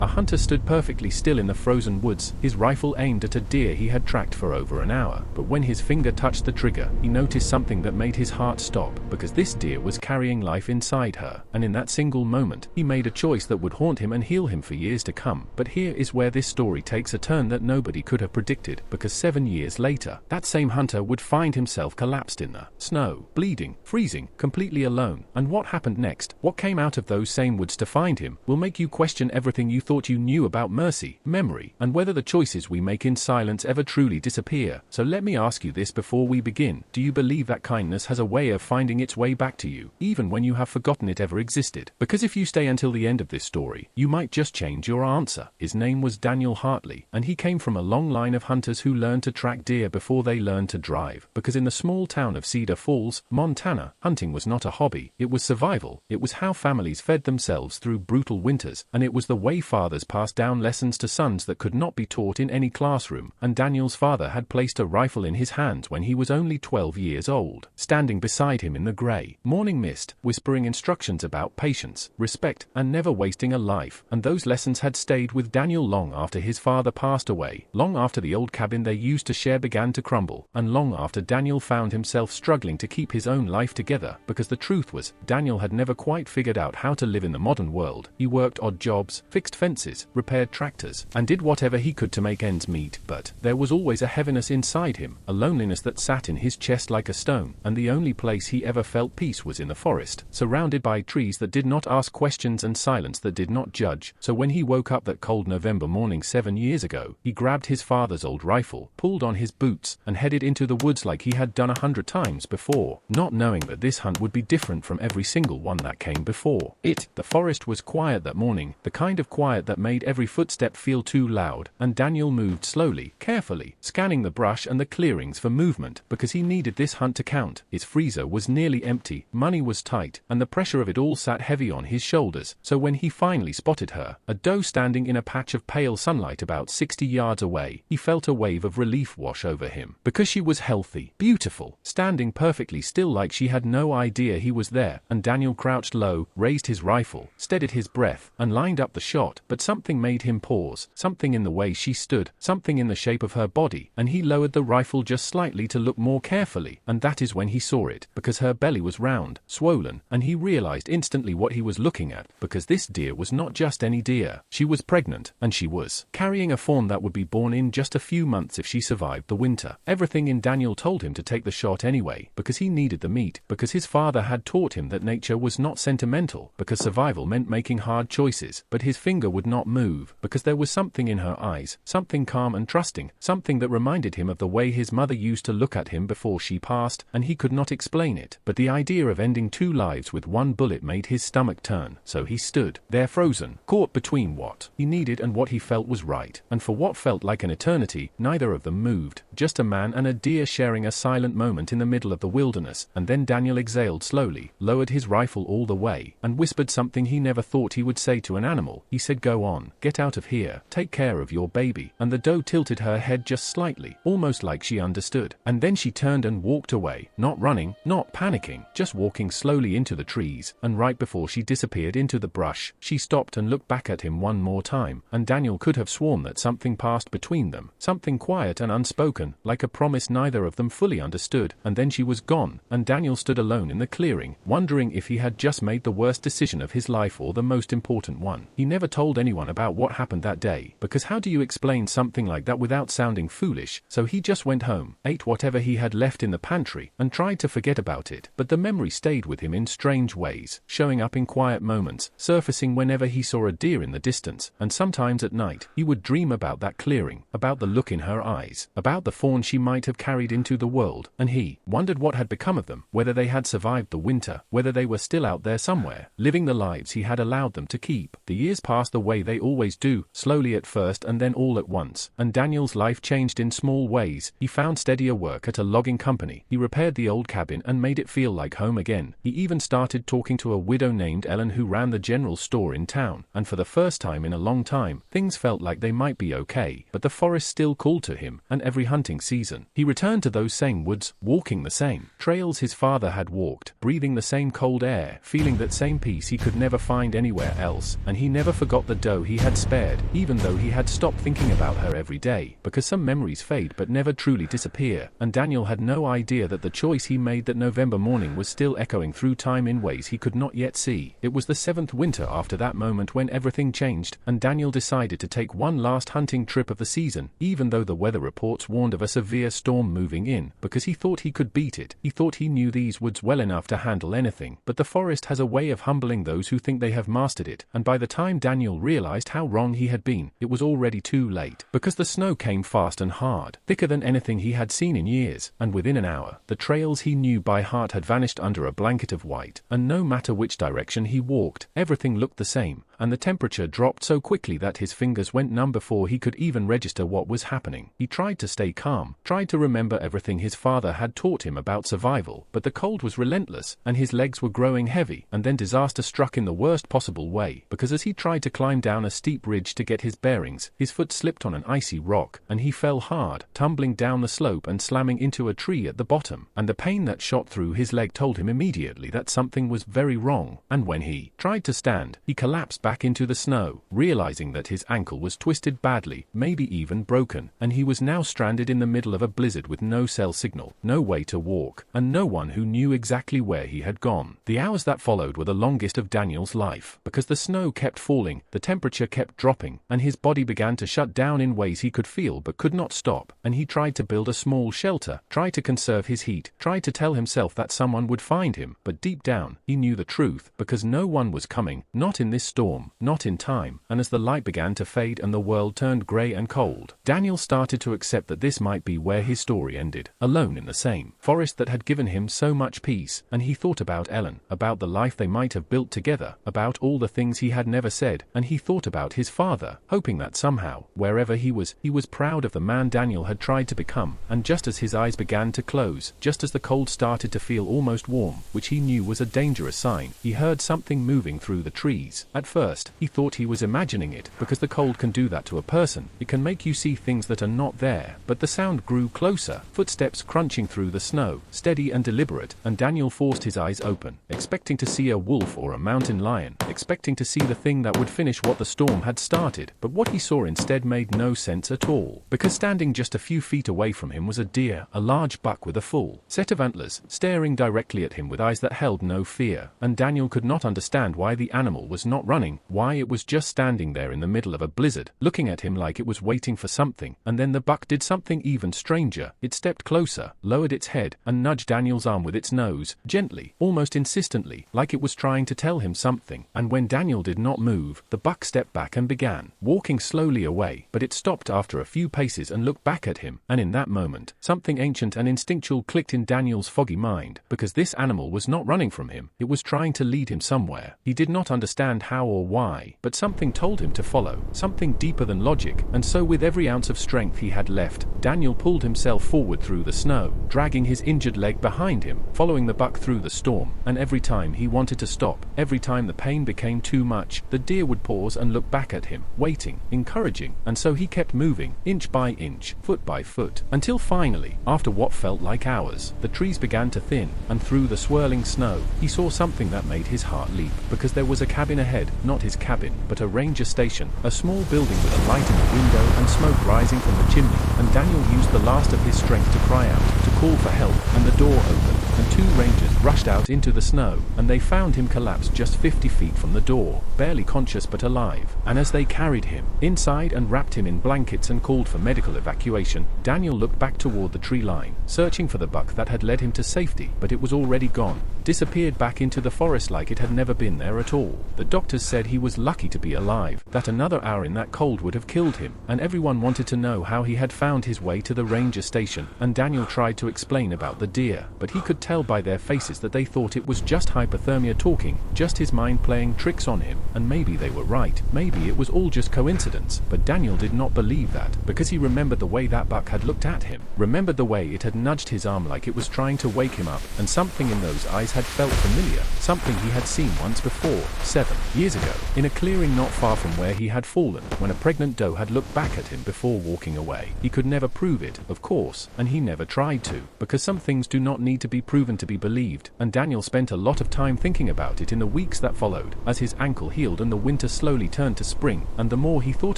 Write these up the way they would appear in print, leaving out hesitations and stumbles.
A hunter stood perfectly still in the frozen woods, his rifle aimed at a deer he had tracked for over an hour. But when his finger touched the trigger, he noticed something that made his heart stop, because this deer was carrying life inside her, and in that single moment, he made a choice that would haunt him and heal him for years to come. But here is where this story takes a turn that nobody could have predicted, because 7 years later, that same hunter would find himself collapsed in the snow, bleeding, freezing, completely alone. And what happened next, what came out of those same woods to find him, will make you question everything you thought you knew about mercy, memory, and whether the choices we make in silence ever truly disappear. So let me ask you this before we begin: do you believe that kindness has a way of finding its way back to you, even when you have forgotten it ever existed? Because if you stay until the end of this story, you might just change your answer. His name was Daniel Hartley, and he came from a long line of hunters who learned to track deer before they learned to drive. Because in the small town of Cedar Falls, Montana, hunting was not a hobby, it was survival. It was how families fed themselves through brutal winters, and it was the way fathers passed down lessons to sons that could not be taught in any classroom. And Daniel's father had placed a rifle in his hands when he was only 12 years old, standing beside him in the grey morning mist, whispering instructions about patience, respect, and never wasting a life. And those lessons had stayed with Daniel long after his father passed away, long after the old cabin they used to share began to crumble, and long after Daniel found himself struggling to keep his own life together. Because the truth was, Daniel had never quite figured out how to live in the modern world. He worked odd jobs, fixed fences, repaired tractors, and did whatever he could to make ends meet. But there was always a heaviness inside him, a loneliness that sat in his chest like a stone, and the only place he ever felt peace was in the forest, surrounded by trees that did not ask questions and silence that did not judge. So when he woke up that cold November morning 7 years ago, he grabbed his father's old rifle, pulled on his boots, and headed into the woods like he had done 100 times before, not knowing that this hunt would be different from every single one that came before it. The forest was quiet that morning, the kind of quiet that made every footstep feel too loud, and Daniel moved slowly, carefully, scanning the brush and the clearings for movement, because he needed this hunt to count. His freezer was nearly empty, money was tight, and the pressure of it all sat heavy on his shoulders. So when he finally spotted her, a doe standing in a patch of pale sunlight about 60 yards away, he felt a wave of relief wash over him, because she was healthy, beautiful, standing perfectly still like she had no idea he was there. And Daniel crouched low, raised his rifle, steadied his breath, and lined up the shot. But something made him pause, something in the way she stood, something in the shape of her body, and he lowered the rifle just slightly to look more carefully. And that is when he saw it, because her belly was round, swollen, and he realized instantly what he was looking at, because this deer was not just any deer. She was pregnant, and she was carrying a fawn that would be born in just a few months if she survived the winter. Everything in Daniel told him to take the shot anyway, because he needed the meat, because his father had taught him that nature was not sentimental, because survival meant making hard choices. But his finger would not move, because there was something in her eyes, something calm and trusting, something that reminded him of the way his mother used to look at him before she passed, and he could not explain it. But the idea of ending 2 lives with 1 bullet made his stomach turn. So he stood there frozen, caught between what he needed and what he felt was right. And for what felt like an eternity, neither of them moved, just a man and a deer sharing a silent moment in the middle of the wilderness. And then Daniel exhaled slowly, lowered his rifle all the way, and whispered something he never thought he would say to an animal. He said, "Go on, get out of here, take care of your baby." And the doe tilted her head just slightly, almost like she understood. And then she turned and walked away, not running, not panicking, just walking slowly into the trees. And right before she disappeared into the brush, she stopped and looked back at him one more time, and Daniel could have sworn that something passed between them, something quiet and unspoken, like a promise neither of them fully understood. And then she was gone, and Daniel stood alone in the clearing, wondering if he had just made the worst decision of his life or the most important one. He never told anyone about what happened that day, because how do you explain something like that without sounding foolish? So he just went home, ate whatever he had left in the pantry, and tried to forget about it. But the memory stayed with him in strange ways, showing up in quiet moments, surfacing whenever he saw a deer in the distance. And sometimes at night, he would dream about that clearing, about the look in her eyes, about the fawn she might have carried into the world. And he wondered what had become of them, whether they had survived the winter, whether they were still out there somewhere, living the lives he had allowed them to keep. The years passed the way they always do, slowly at first and then all at once. And Daniel's life changed in small ways. He found steadier work at a logging company. He repaired the old cabin and made it feel like home again. He even started talking to a widow named Ellen who ran the general store in town. And for the first time in a long time, things felt like they might be okay. But the forest still called to him, and every hunting season, he returned to those same woods, walking the same trails his father had walked, breathing the same cold air, feeling that same peace he could never find anywhere else. And he never forgot the the doe he had spared, even though he had stopped thinking about her every day, because some memories fade but never truly disappear, and Daniel had no idea that the choice he made that November morning was still echoing through time in ways he could not yet see. It was the 7th winter after that moment when everything changed, and Daniel decided to take one last hunting trip of the season, even though the weather reports warned of a severe storm moving in, because he thought he could beat it. He thought he knew these woods well enough to handle anything, but the forest has a way of humbling those who think they have mastered it, and by the time Daniel realized how wrong he had been, it was already too late, because the snow came fast and hard, thicker than anything he had seen in years, and within an hour, the trails he knew by heart had vanished under a blanket of white, and no matter which direction he walked, everything looked the same, and the temperature dropped so quickly that his fingers went numb before he could even register what was happening. He tried to stay calm, tried to remember everything his father had taught him about survival, but the cold was relentless, and his legs were growing heavy, and then disaster struck in the worst possible way, because as he tried to climb down a steep ridge to get his bearings, his foot slipped on an icy rock, and he fell hard, tumbling down the slope and slamming into a tree at the bottom, and the pain that shot through his leg told him immediately that something was very wrong, and when he tried to stand, he collapsed back into the snow, realizing that his ankle was twisted badly, maybe even broken, and he was now stranded in the middle of a blizzard with no cell signal, no way to walk, and no one who knew exactly where he had gone. The hours that followed were the longest of Daniel's life, because the snow kept falling, the temperature kept dropping, and his body began to shut down in ways he could feel but could not stop, and he tried to build a small shelter, tried to conserve his heat, tried to tell himself that someone would find him, but deep down, he knew the truth, because no one was coming, not in this storm, not in time, and as the light began to fade and the world turned grey and cold, Daniel started to accept that this might be where his story ended, alone in the same forest that had given him so much peace, and he thought about Ellen, about the life they might have built together, about all the things he had never said, and he thought about his father, hoping that somehow, wherever he was proud of the man Daniel had tried to become, and just as his eyes began to close, just as the cold started to feel almost warm, which he knew was a dangerous sign, he heard something moving through the trees. At first, he thought he was imagining it, because the cold can do that to a person, it can make you see things that are not there, but the sound grew closer, footsteps crunching through the snow, steady and deliberate, and Daniel forced his eyes open, expecting to see a wolf or a mountain lion, expecting to see the thing that would finish what the storm had started, but what he saw instead made no sense at all, because standing just a few feet away from him was a deer, a large buck with a full set of antlers, staring directly at him with eyes that held no fear, and Daniel could not understand why the animal was not running, why it was just standing there in the middle of a blizzard, looking at him like it was waiting for something, and then the buck did something even stranger, it stepped closer, lowered its head, and nudged Daniel's arm with its nose, gently, almost insistently, like it was trying to tell him something, and when Daniel did not move, the buck stepped back and began walking slowly away, but it stopped after a few paces and looked back at him, and in that moment, something ancient and instinctual clicked in Daniel's foggy mind, because this animal was not running from him, it was trying to lead him somewhere. He did not understand how or why, but something told him to follow, something deeper than logic, and so with every ounce of strength he had left, Daniel pulled himself forward through the snow, dragging his injured leg behind him, following the buck through the storm, and every time he wanted to stop, every time the pain became too much, the deer would pause and look back at him, waiting, encouraging, and so he kept moving, inch by inch, foot by foot, until finally, after what felt like hours, the trees began to thin, and through the swirling snow, he saw something that made his heart leap, because there was a cabin ahead, not his cabin, but a ranger station, a small building with a light in the window and smoke rising from the chimney, and Daniel used the last of his strength to cry out, to call for help, and the door opened, and 2 rangers rushed out into the snow, and they found him collapsed just 50 feet from the door, barely conscious but alive, and as they carried him inside and wrapped him in blankets and called for medical evacuation, Daniel looked back toward the tree line, searching for the buck that had led him to safety, but it was already gone, disappeared back into the forest like it had never been there at all. The doctors said he was lucky to be alive, that another hour in that cold would have killed him, and everyone wanted to know how he had found his way to the ranger station, and Daniel tried to explain about the deer, but he could tell by their faces that they thought it was just hypothermia talking, just his mind playing tricks on him, and maybe they were right, maybe it was all just coincidence, but Daniel did not believe that, because he remembered the way that buck had looked at him, remembered the way it had nudged his arm like it was trying to wake him up, and something in those eyes had felt familiar, something he had seen once before, 7 years ago, in a clearing not far from where he had fallen, when a pregnant doe had looked back at him before walking away. He could never prove it, of course, and he never tried to, because some things do not need to be proven proven to be believed, and Daniel spent a lot of time thinking about it in the weeks that followed, as his ankle healed and the winter slowly turned to spring, and the more he thought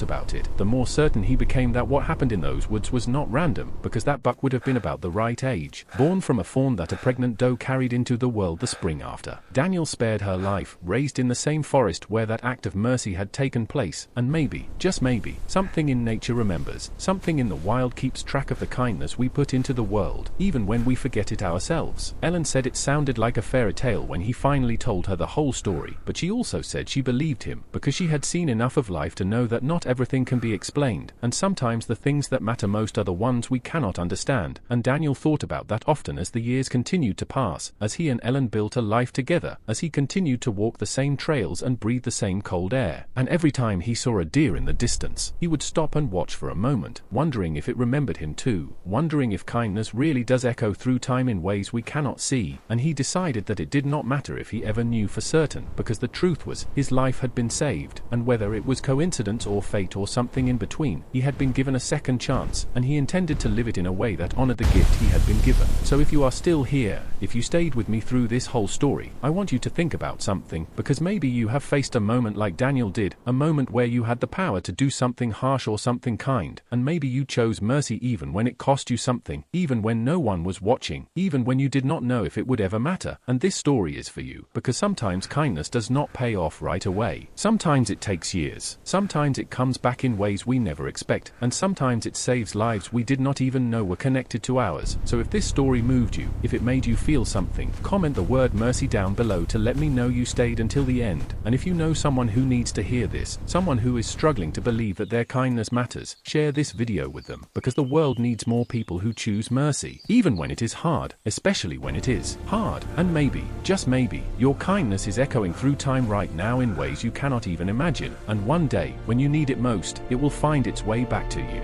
about it, the more certain he became that what happened in those woods was not random, because that buck would have been about the right age, born from a fawn that a pregnant doe carried into the world the spring after. Daniel spared her life, raised in the same forest where that act of mercy had taken place, and maybe, just maybe, something in nature remembers, something in the wild keeps track of the kindness we put into the world, even when we forget it ourselves. Ellen said it sounded like a fairy tale when he finally told her the whole story, but she also said she believed him, because she had seen enough of life to know that not everything can be explained, and sometimes the things that matter most are the ones we cannot understand, and Daniel thought about that often as the years continued to pass, as he and Ellen built a life together, as he continued to walk the same trails and breathe the same cold air, and every time he saw a deer in the distance, he would stop and watch for a moment, wondering if it remembered him too, wondering if kindness really does echo through time in ways we cannot see, and he decided that it did not matter if he ever knew for certain, because the truth was, his life had been saved, and whether it was coincidence or fate or something in between, he had been given a second chance, and he intended to live it in a way that honored the gift he had been given. So if you are still here, if you stayed with me through this whole story, I want you to think about something, because maybe you have faced a moment like Daniel did, a moment where you had the power to do something harsh or something kind, and maybe you chose mercy even when it cost you something, even when no one was watching, even when you did not know if it would ever matter, and this story is for you, because sometimes kindness does not pay off right away. Sometimes it takes years, sometimes it comes back in ways we never expect, and sometimes it saves lives we did not even know were connected to ours. So if this story moved you, if it made you feel something, comment the word mercy down below to let me know you stayed until the end, and if you know someone who needs to hear this, someone who is struggling to believe that their kindness matters, share this video with them, because the world needs more people who choose mercy, even when it is hard, especially when it is hard, and maybe, just maybe, your kindness is echoing through time right now in ways you cannot even imagine, and one day, when you need it most, it will find its way back to you.